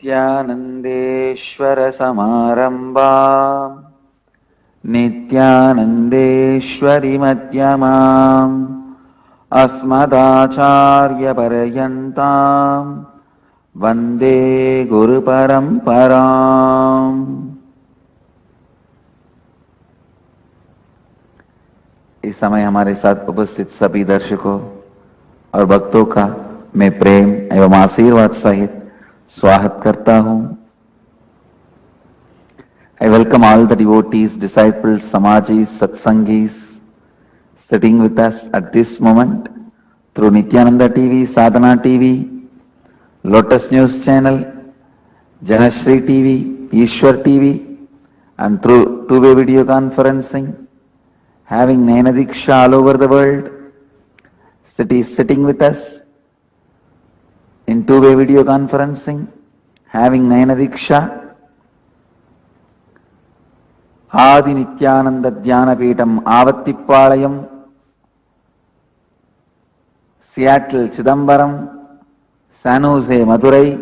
नित्यानन्देश्वरसमारम्भाम् नित्यानन्देश्वरिमध्यमाम् अस्मदाचार्यपर्यन्ताम् वन्दे गुरुपरम्पराम्। इस समय हमारे साथ उपस्थित सभी दर्शकों और भक्तों का मैं प्रेम एवं आशीर्वाद सहित स्वागत करता हूं। I welcome all the devotees, disciples, samajis, satsangis sitting with us at this moment through Nityananda TV, Sadhana TV, Lotus News Channel, Janashri TV, Ishwar TV, and through two-way video conferencing, having Naina Diksha all over the world, sitting with us in two-way video conferencing, having Naina Diksha, Adi Nityananda Dhyanapītam Avattipalayam, Seattle Chidambaram, San Jose Madurai,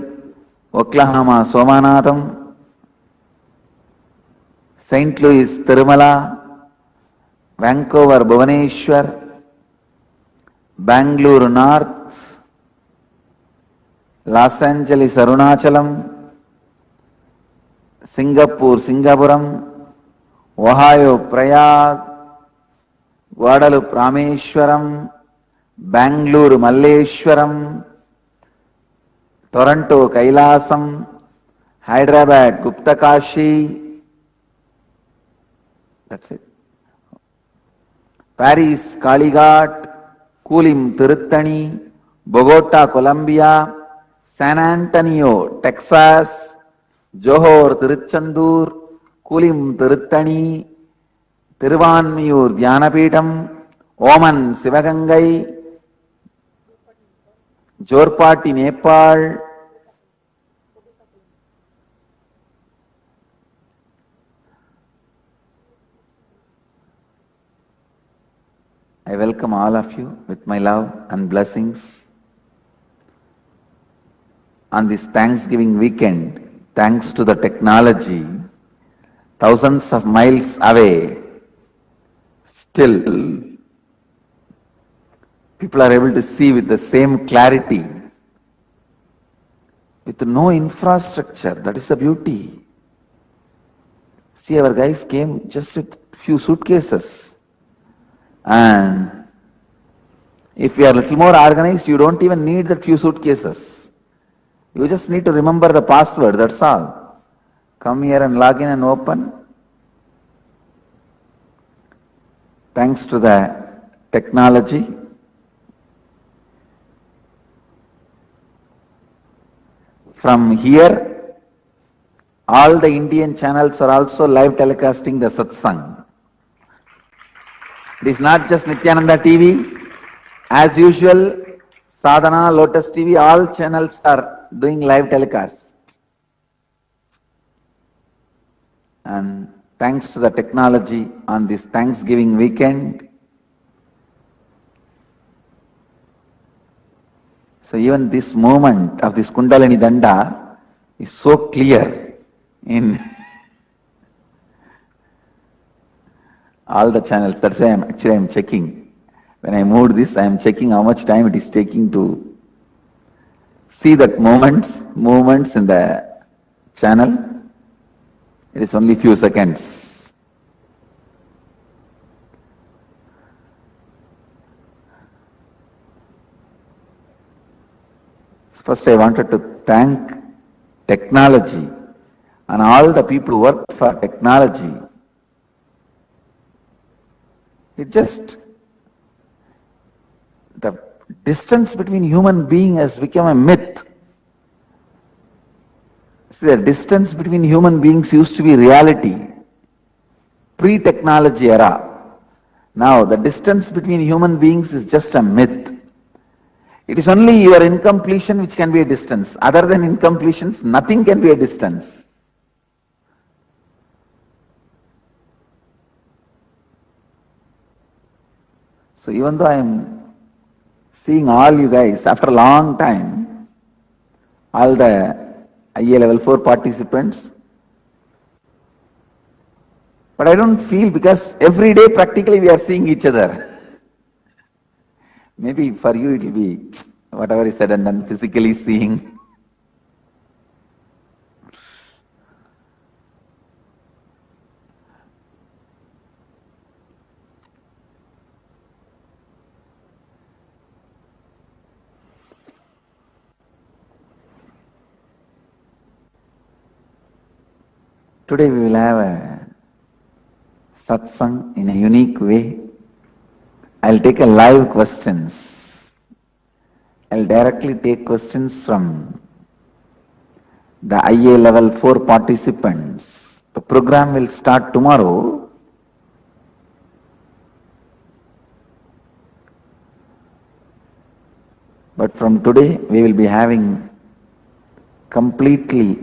Oklahoma Somanatham, St. Louis Tirumala, Vancouver Bhubaneswar, Bangalore North, Los Angeles Arunachalam, Singapore Singapuram, Ohio Prayag, Guadalupe Rameshwaram, Bangalore Malleshwaram, Toronto Kailasam, Hyderabad Guptakashi, that's it. Paris Kalighat, Kulim Tiruttani, Bogota Colombia, San Antonio Texas, Johor Tiruchendur, Kulim Tiruttani, Tiruvanmiyur Dhyanapītam, Oman Sivagangai, Jorpati Nepal, I welcome all of you with my love and blessings on this Thanksgiving weekend. Thanks to the technology, thousands of miles away, still people are able to see with the same clarity, with no infrastructure. That is the beauty. See, our guys came just with few suitcases, and if you are a little more organized, you don't even need that few suitcases. You just need to remember the password, that's all. Come here and log in and open. Thanks to the technology, from here, all the Indian channels are also live telecasting the satsang. It is not just Nityananda TV. As usual, Sadhana, Lotus TV, all channels are doing live telecast. And thanks to the technology on this Thanksgiving weekend, so even this moment of this Kundalini Danda is so clear in all the channels. That's why I'm checking. When I moved this, I am checking how much time it is taking to see that movements in the channel. It is only few seconds. First, I wanted to thank technology and all the people who work for technology. The distance between human being has become a myth. See, the distance between human beings used to be reality, pre-technology era. Now, the distance between human beings is just a myth. It is only your incompletion which can be a distance. Other than incompletions, nothing can be a distance. So even though I am seeing all you guys after a long time, all the IA level 4 participants. But I don't feel, because every day practically we are seeing each other. Maybe for you it will be whatever is said and done, physically seeing. Today we will have a satsang in a unique way. I'll take a live questions. I'll directly take questions from the IA level 4 participants. The program will start tomorrow. But from today we will be having completely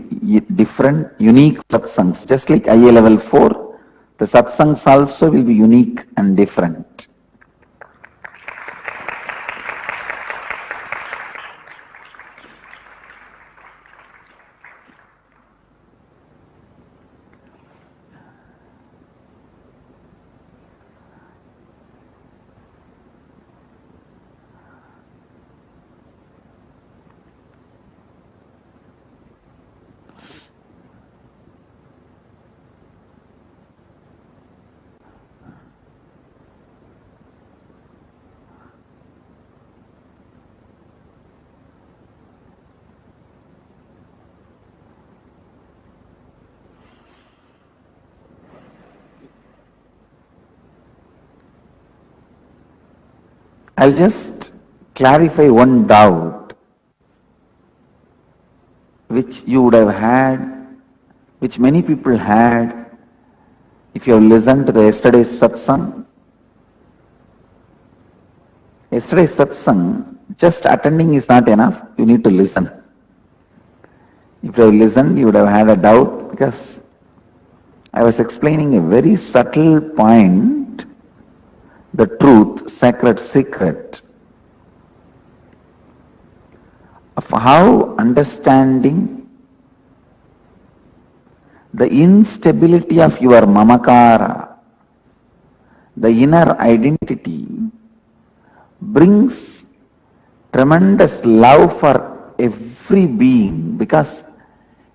different, unique satsangs. Just like IA level 4, the satsangs also will be unique and different. I'll just clarify one doubt which you would have had, which many people had if you have listened to the yesterday's satsang. Yesterday's satsang, just attending is not enough, you need to listen. If you have listened, you would have had a doubt, because I was explaining a very subtle point, the truth, sacred secret of how understanding the instability of your mamakara, the inner identity, brings tremendous love for every being, because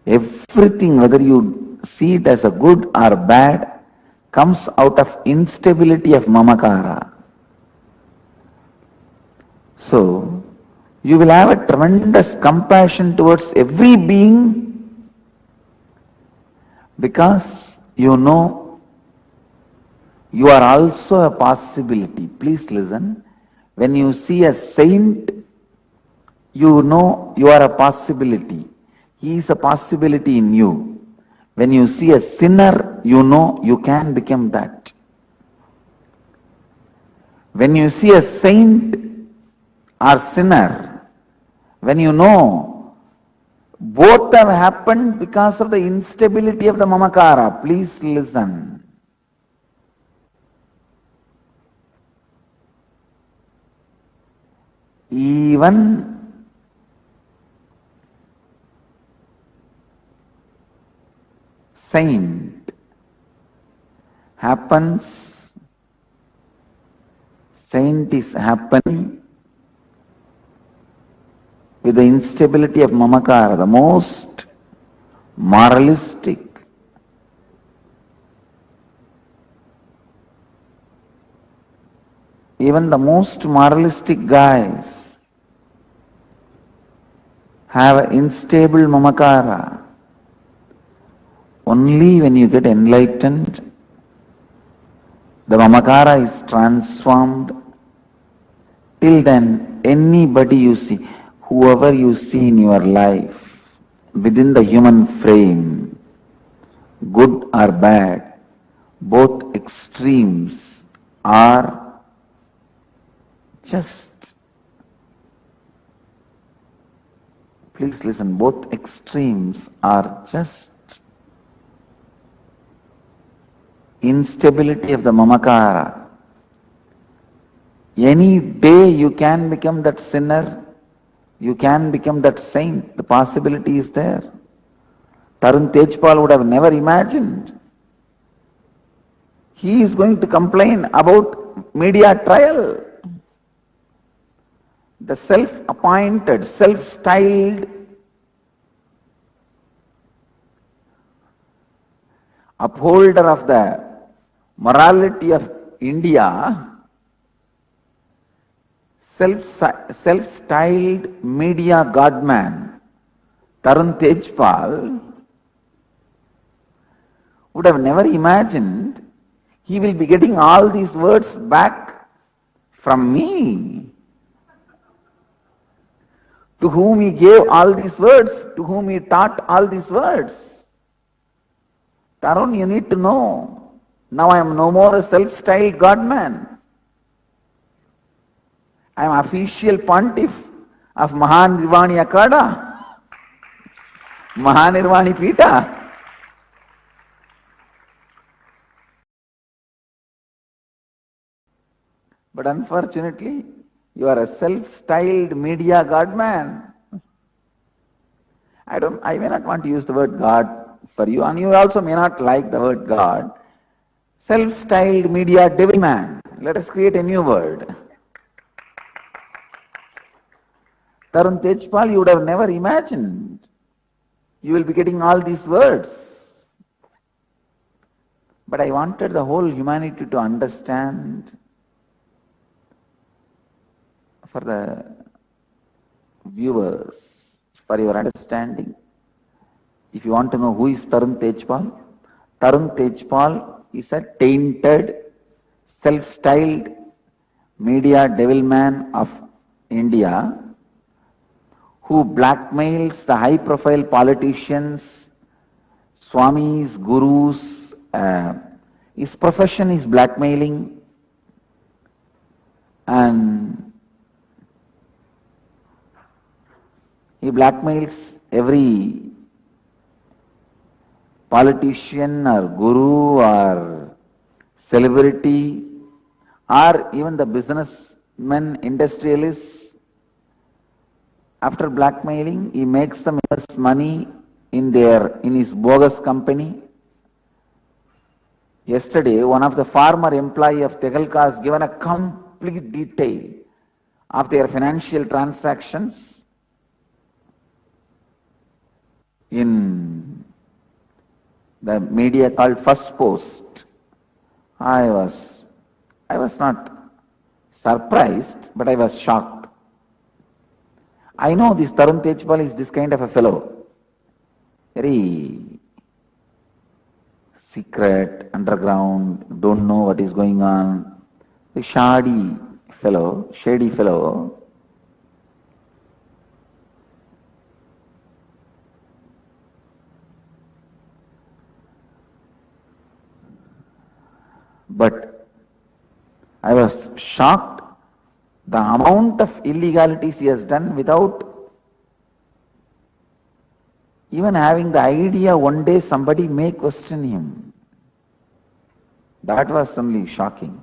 everything, whether you see it as a good or bad, comes out of instability of mamakara. So, you will have a tremendous compassion towards every being, because you know you are also a possibility. Please listen. When you see a saint, you know you are a possibility. He is a possibility in you. When you see a sinner, you know you can become that. When you see a saint or sinner, when you know both have happened because of the instability of the mamakara, please listen. Even saint happens, saint is happening with the instability of mamakara, the most moralistic, even the most moralistic guys have an unstable mamakara. Only when you get enlightened, the mamakara is transformed. Till then, anybody you see, whoever you see in your life, within the human frame, good or bad, both extremes are just, please listen, both extremes are just instability of the mamakara. Any day you can become that sinner, you can become that saint. The possibility is there. Tarun Tejpal would have never imagined he is going to complain about media trial. The self-appointed, self-styled upholder of the morality of India, self-styled media godman, Tarun Tejpal, would have never imagined he will be getting all these words back from me, to whom he gave all these words, to whom he taught all these words. Tarun, you need to know, now I am no more a self-styled godman. I am official pontiff of Mahanirvani Akada, Mahanirvani Pita. But unfortunately, you are a self-styled media godman. I may not want to use the word God for you, and you also may not like the word God. Self-styled media devil man. Let us create a new word. Tarun Tejpal, you would have never imagined you will be getting all these words. But I wanted the whole humanity to understand, for the viewers, for your understanding. If you want to know who is Tarun Tejpal is a tainted, self-styled media devilman of India who blackmails the high-profile politicians, swamis, gurus. His profession is blackmailing, and he blackmails every politician or guru or celebrity or even the businessmen, industrialists. After blackmailing, he makes them invest money in his bogus company. Yesterday, one of the former employee of Tegalka has given a complete detail of their financial transactions in the media called First Post. I was not surprised, but I was shocked. I know this Tarun Tejpal is this kind of a fellow, very secret, underground, don't know what is going on, a shady fellow. But I was shocked the amount of illegalities he has done without even having the idea one day somebody may question him. That was only shocking.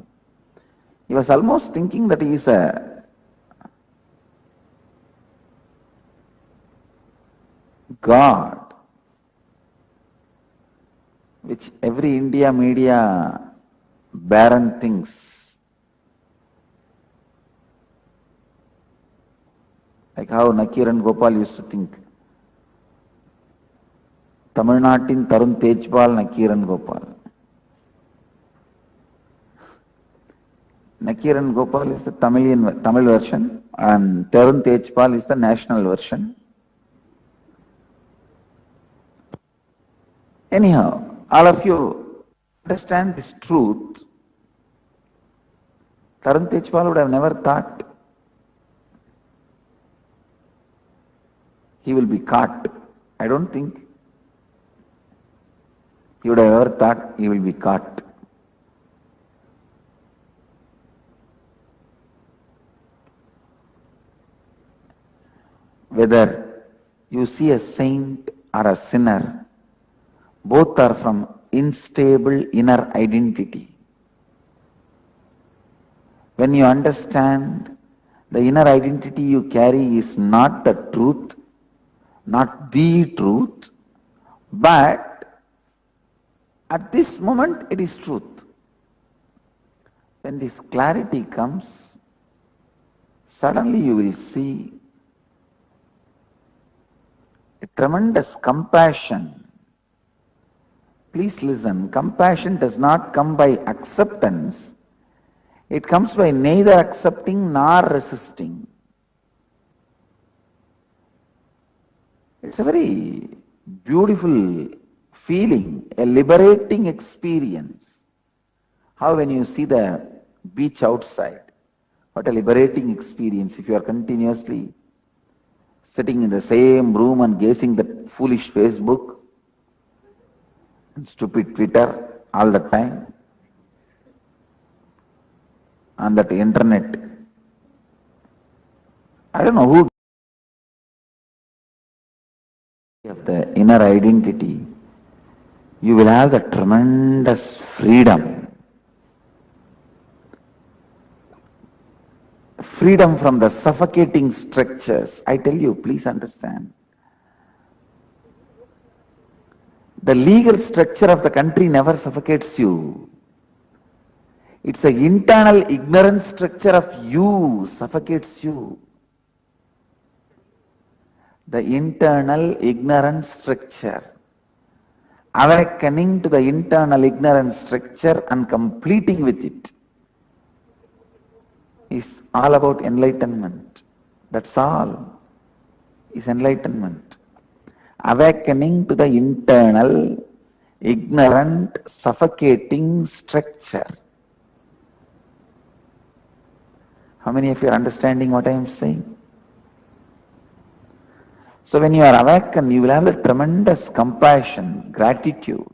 He was almost thinking that he is a God, which every India media baron thinks. Like how Nakiran Gopal used to think. Tamil Natin Tarun Tejpal, Nakiran Gopal. Nakiran Gopal is the Tamil version, and Tarun Tejpal is the national version. Anyhow, all of you understand this truth. Tarun Tejpal would have never thought he will be caught. I don't think he would have ever thought he will be caught. Whether you see a saint or a sinner, both are from unstable inner identity. When you understand the inner identity you carry is not the truth, not the truth, But at this moment it is truth. When this clarity comes, suddenly you will see a tremendous compassion. Please listen, compassion does not come by acceptance. It comes by neither accepting nor resisting. It's a very beautiful feeling, a liberating experience. How when you see the beach outside, what a liberating experience if you are continuously sitting in the same room and gazing that foolish Facebook and stupid Twitter all the time, on that internet. I don't know who of the inner identity, you will have the tremendous freedom. Freedom from the suffocating structures. I tell you, please understand. The legal structure of the country never suffocates you. It's the internal ignorant structure of you suffocates you. The internal ignorant structure. Awakening to the internal ignorant structure and completing with it is all about enlightenment. That's all is enlightenment. Awakening to the internal, ignorant, suffocating structure. How many of you are understanding what I am saying? So when you are awakened, you will have the tremendous compassion, gratitude.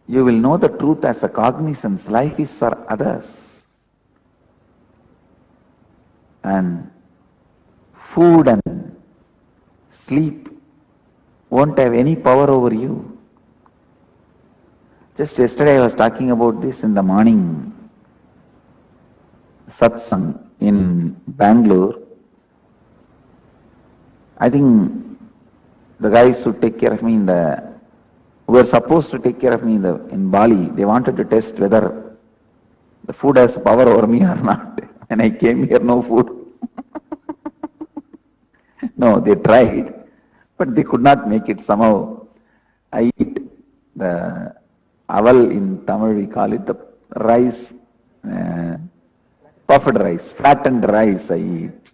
You will know the truth as a cognizance. Life is for others. And food and sleep won't have any power over you. Just yesterday I was talking about this in the morning satsang in Bangalore. I think the guys who take care of me who were supposed to take care of me in Bali, they wanted to test whether the food has power over me or not. When I came here, no food. No, they tried, but they could not make it somehow. I eat the aval in Tamil, we call it the rice, puffed rice, flattened rice I eat.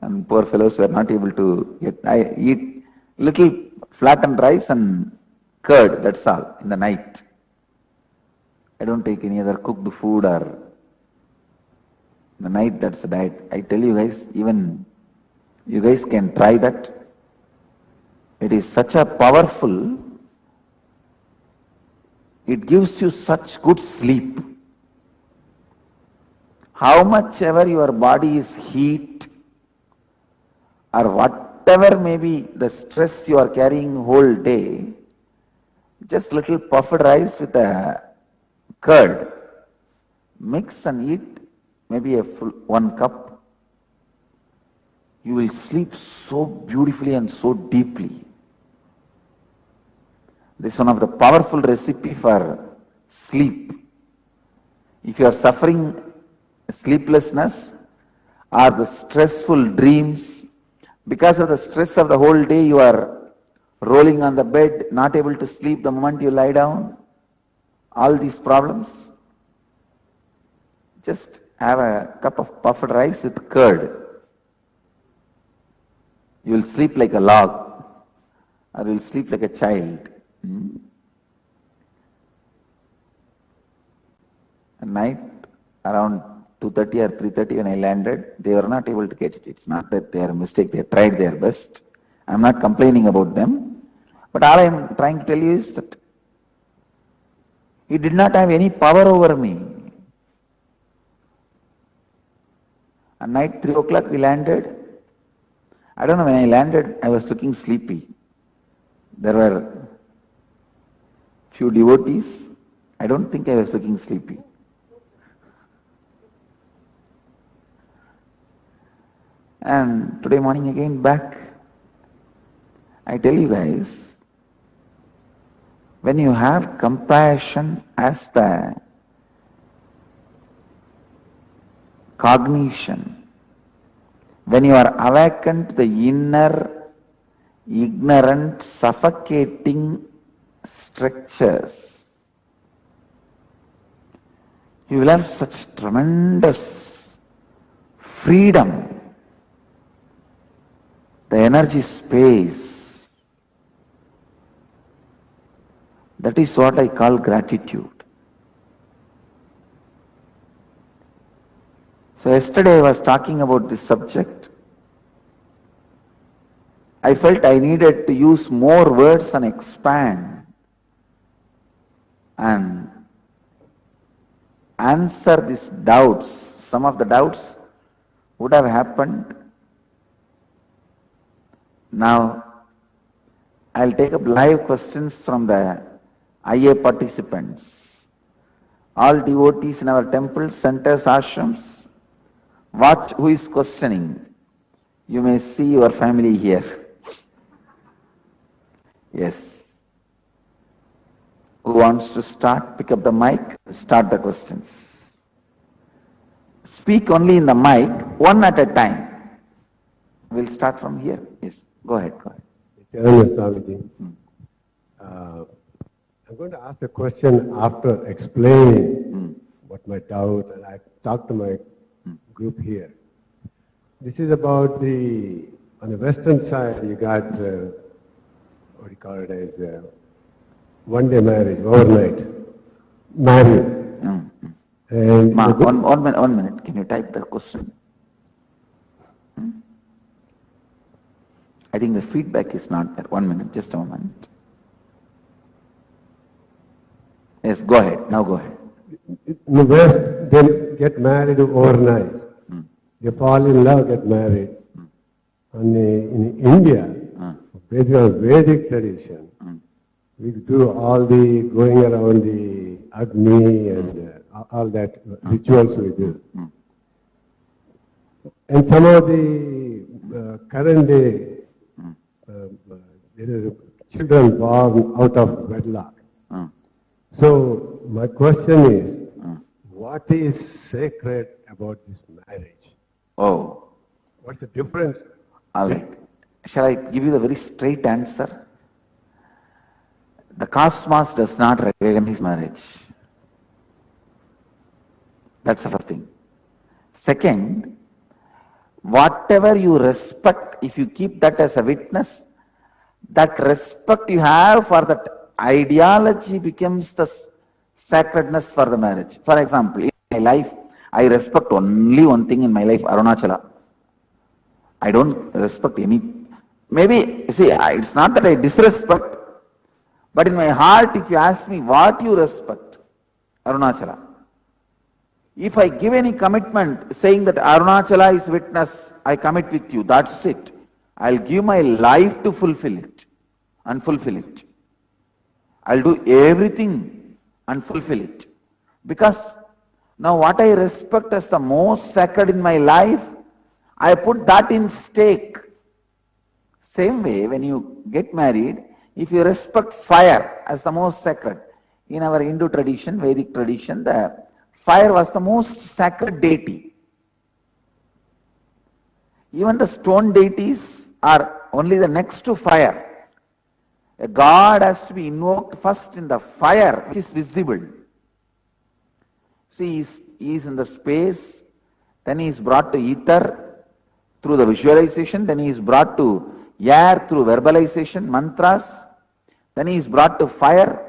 And poor fellows were not able to get, I eat little flattened rice and curd, that's all, in the night. I don't take any other cooked food or in the night, that's the diet. I tell you guys, even you guys can try that. It is such a powerful, it gives you such good sleep. How much ever your body is heat or whatever may be the stress you are carrying whole day, just little puffed rice with a curd, mix and eat, maybe a full 1 cup, you will sleep so beautifully and so deeply. This is one of the powerful recipe for sleep. If you are suffering sleeplessness or the stressful dreams, because of the stress of the whole day you are rolling on the bed, not able to sleep the moment you lie down, all these problems, just have a cup of puffed rice with curd. You will sleep like a log or you will sleep like a child. At night around 2:30 or 3:30 when I landed, they were not able to get it. It's not that they are a mistake, they tried their best. I'm not complaining about them. But all I'm trying to tell you is that he did not have any power over me. At night 3 o'clock we landed. I don't know, when I landed I was looking sleepy. There were few devotees. I don't think I was looking sleepy. And today morning again back. I tell you guys, when you have compassion as the cognition, when you are awakened to the inner, ignorant, suffocating structures, you will have such tremendous freedom, the energy space. That is what I call gratitude. So yesterday I was talking about this subject. I felt I needed to use more words and expand and answer these doubts. Some of the doubts would have happened. Now I'll take up live questions from the IA participants. All devotees in our temples, centers, ashrams, watch who is questioning. You may see your family here. Yes. Who wants to start? Pick up the mic, start the questions. Speak only in the mic, one at a time. We'll start from here. Yes, go ahead. Nityananda Swamiji. I'm going to ask the question after explaining what my doubt, and I talked to my group here. This is about on the western side, you got, what do you call it as, one-day marriage, overnight, marriage. And one minute, can you type the question? I think the feedback is not there. 1 minute, just a moment. Yes, go ahead. Now go ahead. In the West, they get married overnight. They fall in love, get married. And in India, based on Vedic tradition, we do all the going around the Agni and all that rituals we do. And some of the current day, there is children born out of wedlock. So my question is, what is sacred about this marriage? Oh. What's the difference? All right. Shall I give you the very straight answer? The cosmos does not recognize marriage. That's the first thing. Second, whatever you respect, if you keep that as a witness, that respect you have for that ideology becomes the sacredness for the marriage. For example, in my life, I respect only one thing in my life, Arunachala. I don't respect any. Maybe, see, it's not that I disrespect, but in my heart, if you ask me what you respect, Arunachala. If I give any commitment saying that Arunachala is witness, I commit with you, that's it. I'll give my life to fulfill it and fulfill it. I'll do everything and fulfill it. Because now what I respect as the most sacred in my life, I put that in stake. Same way, when you get married, if you respect fire as the most sacred, in our Hindu tradition, Vedic tradition, the fire was the most sacred deity. Even the stone deities are only the next to fire. A god has to be invoked first in the fire, which is visible. See, he is in the space, then he is brought to ether through the visualization, then he is brought to air through verbalization, mantras, then he is brought to fire.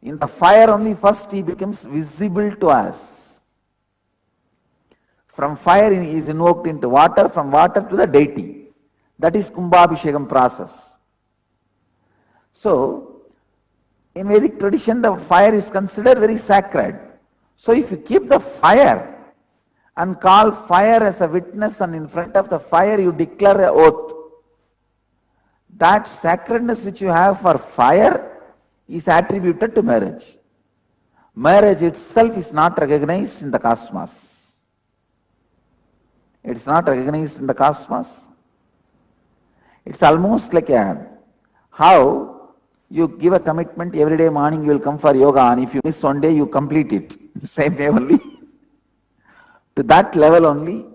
In the fire only first he becomes visible to us. From fire he is invoked into water, from water to the deity. That is Kumbhabhishekam process. So, in Vedic tradition the fire is considered very sacred. So if you keep the fire and call fire as a witness and in front of the fire you declare an oath, that sacredness which you have for fire is attributed to marriage. Marriage itself is not recognized in the cosmos. It's not recognized in the cosmos. It's almost like how you give a commitment every day morning you will come for yoga, and if you miss one day you complete it. Same way only. To that level only,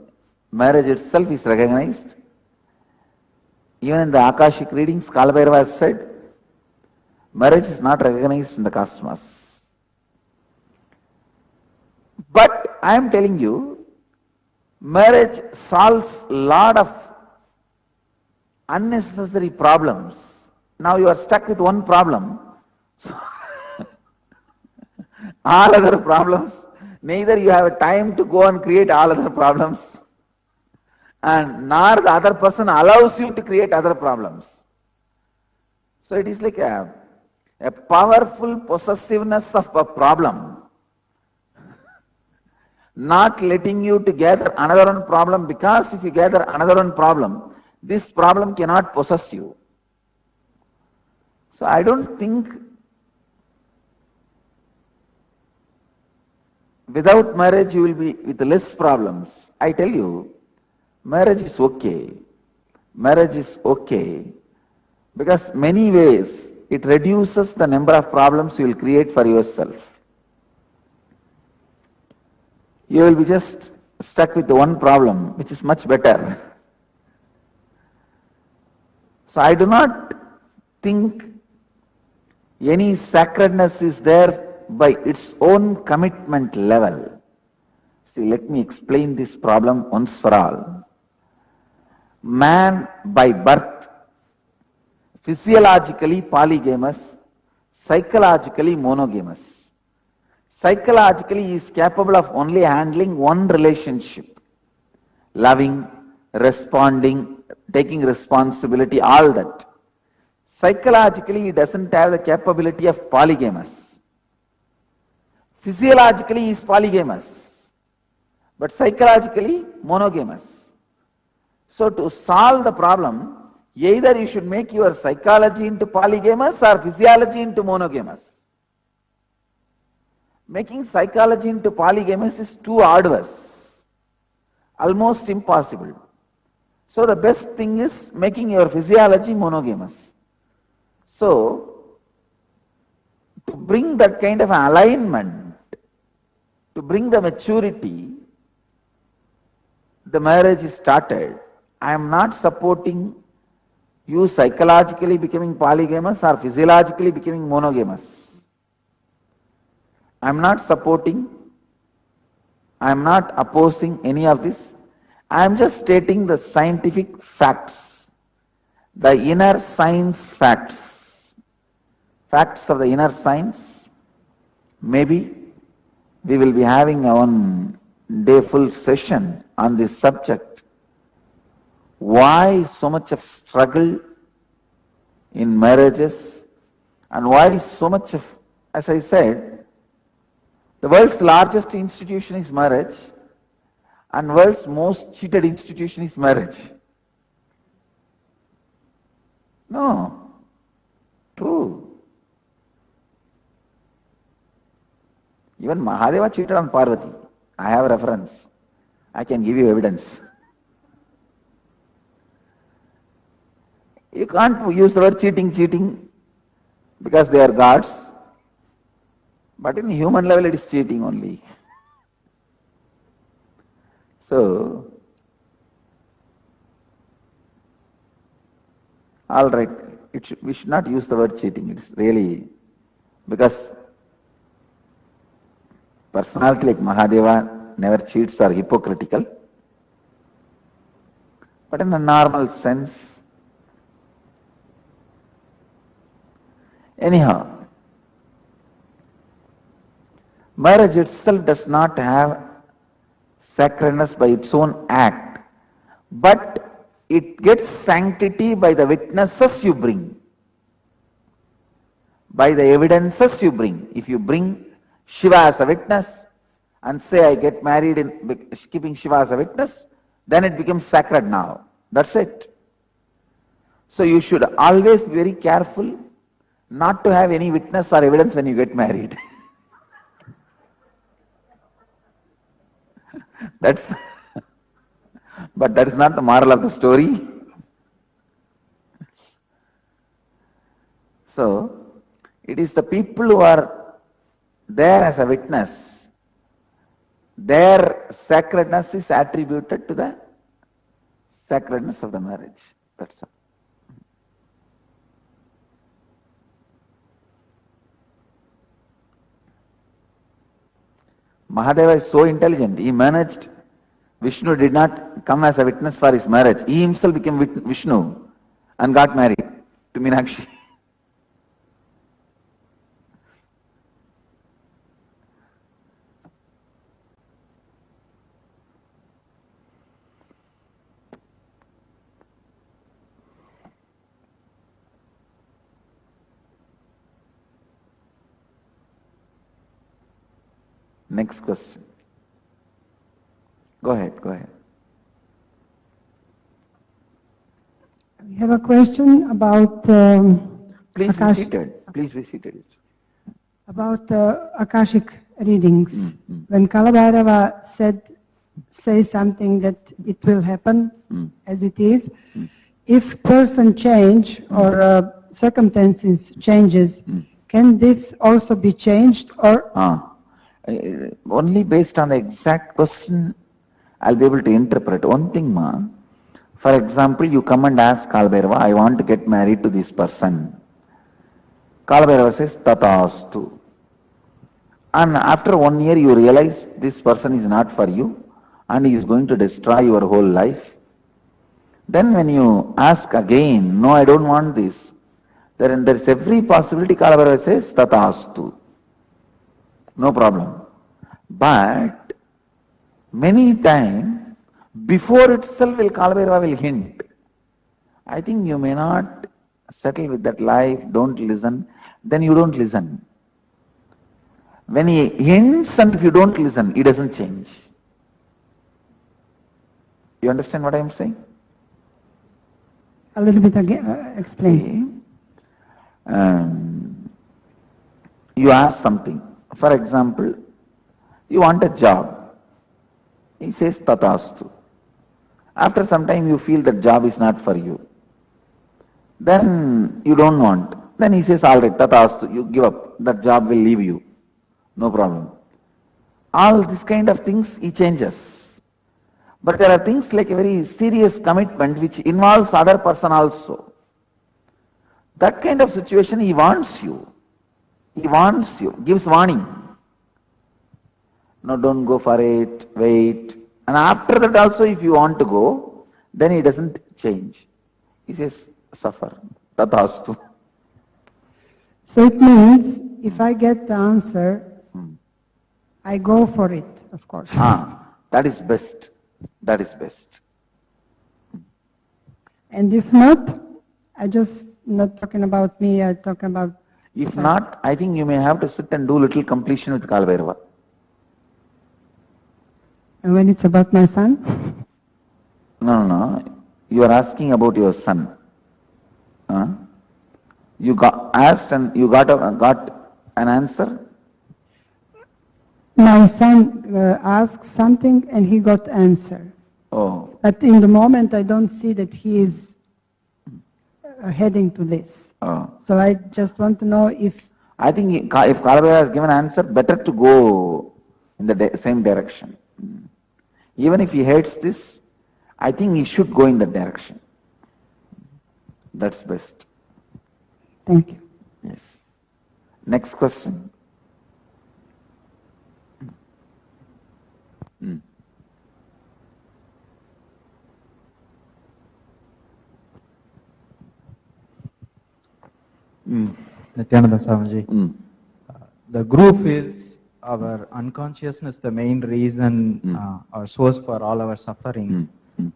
marriage itself is recognized. Even in the Akashic readings, Kalabhairava has said, marriage is not recognized in the cosmos. But I am telling you, marriage solves a lot of unnecessary problems. Now you are stuck with one problem. All other problems, neither you have time to go and create all other problems, and nor the other person allows you to create other problems. So it is like a powerful possessiveness of a problem, not letting you to gather another one problem, because if you gather another one problem, this problem cannot possess you. So I don't think without marriage you will be with less problems. I tell you, marriage is okay. Marriage is okay because many ways it reduces the number of problems you will create for yourself. You will be just stuck with the one problem, which is much better. So I do not think any sacredness is there by its own commitment level. See, let me explain this problem once for all. Man by birth, physiologically polygamous, psychologically monogamous. Psychologically he is capable of only handling one relationship, loving, responding, taking responsibility, all that. Psychologically he doesn't have the capability of polygamous. Physiologically he is polygamous, but psychologically monogamous. So to solve the problem, either you should make your psychology into polygamous or physiology into monogamous. Making psychology into polygamous is too arduous, almost impossible. So the best thing is making your physiology monogamous. So to bring that kind of alignment, to bring the maturity, the marriage is started. I am not supporting you psychologically becoming polygamous or physiologically becoming monogamous. I am not supporting, I am not opposing any of this. I am just stating the scientific facts, the inner science facts, facts of the inner science. Maybe we will be having a one-day full session on this subject. Why so much of struggle in marriages, and why so much of, as I said, the world's largest institution is marriage, and world's most cheated institution is marriage. No, true. Even Mahadeva cheated on Parvati. I have a reference. I can give you evidence. You can't use the word cheating, because they are gods. But in human level it is cheating only. So, all right, we should not use the word cheating. It's really, because personality like Mahadeva never cheats or hypocritical. But in a normal sense, anyhow, marriage itself does not have sacredness by its own act, but it gets sanctity by the witnesses you bring, by the evidences you bring. If you bring Shiva as a witness and say I get married in keeping Shiva as a witness, then it becomes sacred now. That's it. So you should always be very careful not to have any witness or evidence when you get married. That's But that is not the moral of the story. So, it is the people who are there as a witness, their sacredness is attributed to the sacredness of the marriage. That's all. Mahadeva is so intelligent. He managed. Vishnu did not come as a witness for his marriage. He himself became Vishnu and got married to Meenakshi. Next question. Go ahead, go ahead. We have a question about Please be seated. Please be seated. about Akashic readings. When Kalabhairava says something that it will happen as it is, if person change or circumstances changes, can this also be changed or? Only based on the exact question I'll be able to interpret. One thing, ma. For example, you come and ask Kalabhairava, I want to get married to this person. Kalabhairava says, Tataastu. And after 1 year you realize this person is not for you and he is going to destroy your whole life. Then when you ask again, no, I don't want this, then there is every possibility Kalabhairava says, Tataastu. No problem. But many times, before itself Kalabhairava will hint. I think you may not settle with that life, don't listen, then you don't listen. When he hints and if you don't listen, he doesn't change. You understand what I am saying? A little bit again, explain. See, you ask something. For example, you want a job. He says, Tataastu. After some time you feel that job is not for you. Then you don't want. Then he says, all right, Tataastu, you give up. That job will leave you. No problem. All this kind of things he changes. But there are things like a very serious commitment which involves other person also. That kind of situation he wants you. He wants you, gives warning. No, don't go for it, wait. And after that also if you want to go, then he doesn't change. He says, suffer. Tataastu. So it means if I get the answer, I go for it, of course. That is best. That is best. And if not, I just not talking about me, I talk about. If not, I think you may have to sit and do little completion with Kalabhairava. And when it's about my son? No. You are asking about your son. You got asked and you got an answer? My son asked something and he got answer. Oh. But in the moment I don't see that he is heading to this. Oh. So I just want to know if... I think if Kalabhairava has given answer, better to go in the same direction. Even if he hates this, I think he should go in that direction. That's best. Thank you. Yes. Next question. Nityananda Swamiji. The group feels our unconsciousness the main reason or source for all our sufferings,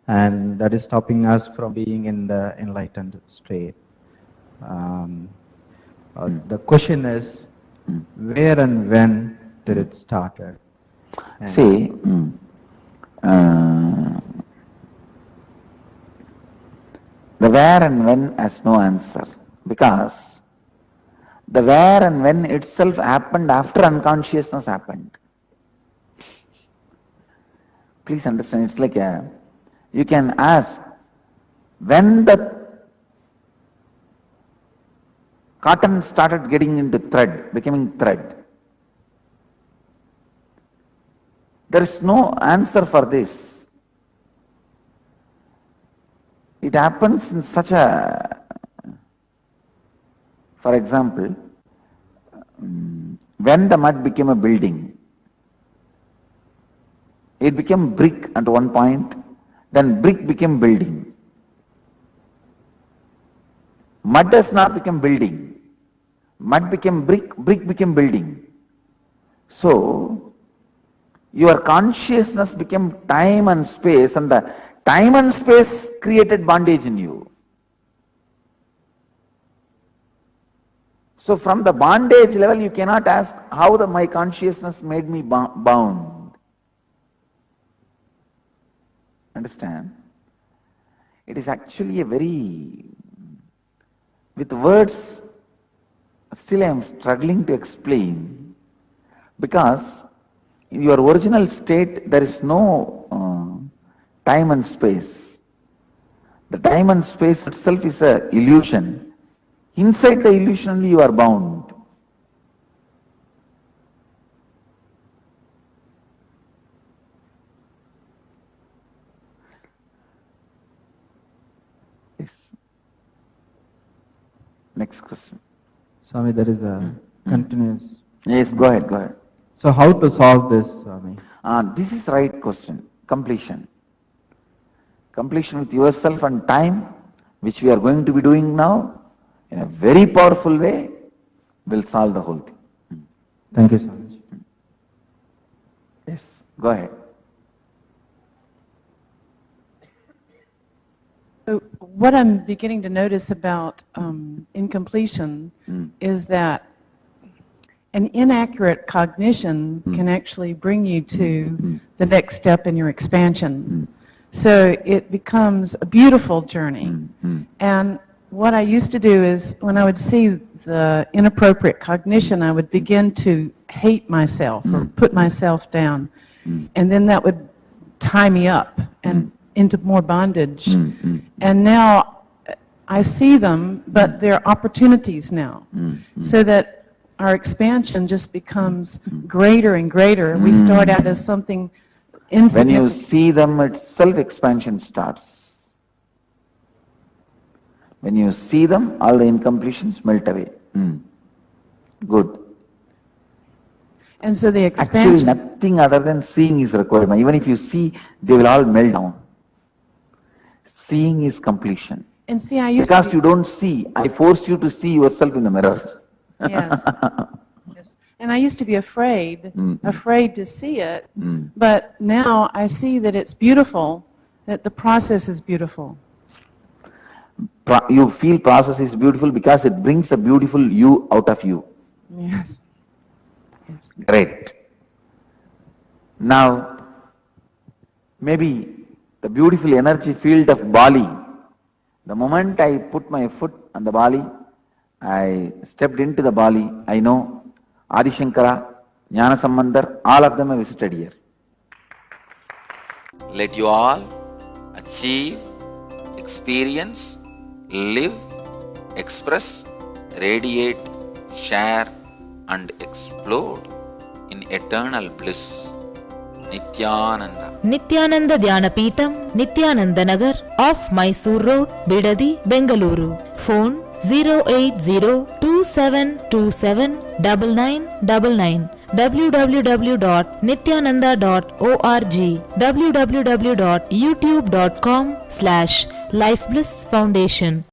and that is stopping us from being in the enlightened state. The question is, where and when did it start? See, the where and when has no answer, because the where and when itself happened after unconsciousness happened. Please understand, it's like You can ask, when the cotton started getting into thread, becoming thread, there is no answer for this. It happens in such a, for example, when the mud became a building, it became brick at one point, then brick became building. Mud does not become building. Mud became brick, brick became building. So, your consciousness became time and space, and the time and space created bondage in you. So from the bondage level, you cannot ask how my consciousness made me bound. Understand? It is actually a very, with words, still I am struggling to explain, because in your original state there is no time and space. The time and space itself is an illusion. Inside the illusion only you are bound. Yes. Next question. Swami, there is a continuous. Yes, go ahead, go ahead. So how to solve this, Swami? This is the right question. Completion. Completion with yourself and time, which we are going to be doing now, in a very powerful way, will solve the whole thing. Thank you, Swami. Yes, go ahead. So what I'm beginning to notice about incompletion is that an inaccurate cognition can actually bring you to the next step in your expansion. So it becomes a beautiful journey. And what I used to do is, when I would see the inappropriate cognition, I would begin to hate myself or put myself down. And then that would tie me up and into more bondage. And now I see them, but they're opportunities now. So that our expansion just becomes greater and greater. We start out as something insignificant. When you see them, itself expansion starts. When you see them, all the incompletions melt away. Good. And so the Actually, expansion... nothing other than seeing is required. Even if you see, they will all melt down. Seeing is completion. And see, I used Because to... you don't see, I force you to see yourself in the mirror. Yes. Yes. And I used to be afraid to see it, but now I see that it's beautiful, that the process is beautiful. You feel process is beautiful because it brings a beautiful you out of you. Yes. Yes. Great. Now, maybe the beautiful energy field of Bali, the moment I put my foot on the Bali, I stepped into the Bali, I know Adi Shankara, Jnana Sambandar, all of them I visited here. Let you all achieve, experience, live, express, radiate, share and explode in eternal bliss. Nityananda. Nityananda Dhyanapitham, Nityananda Nagar, off Mysore Road, Bidadi, Bengaluru. Phone 08027279999. www.nityananda.org. www.youtube.com/Life Bliss Foundation.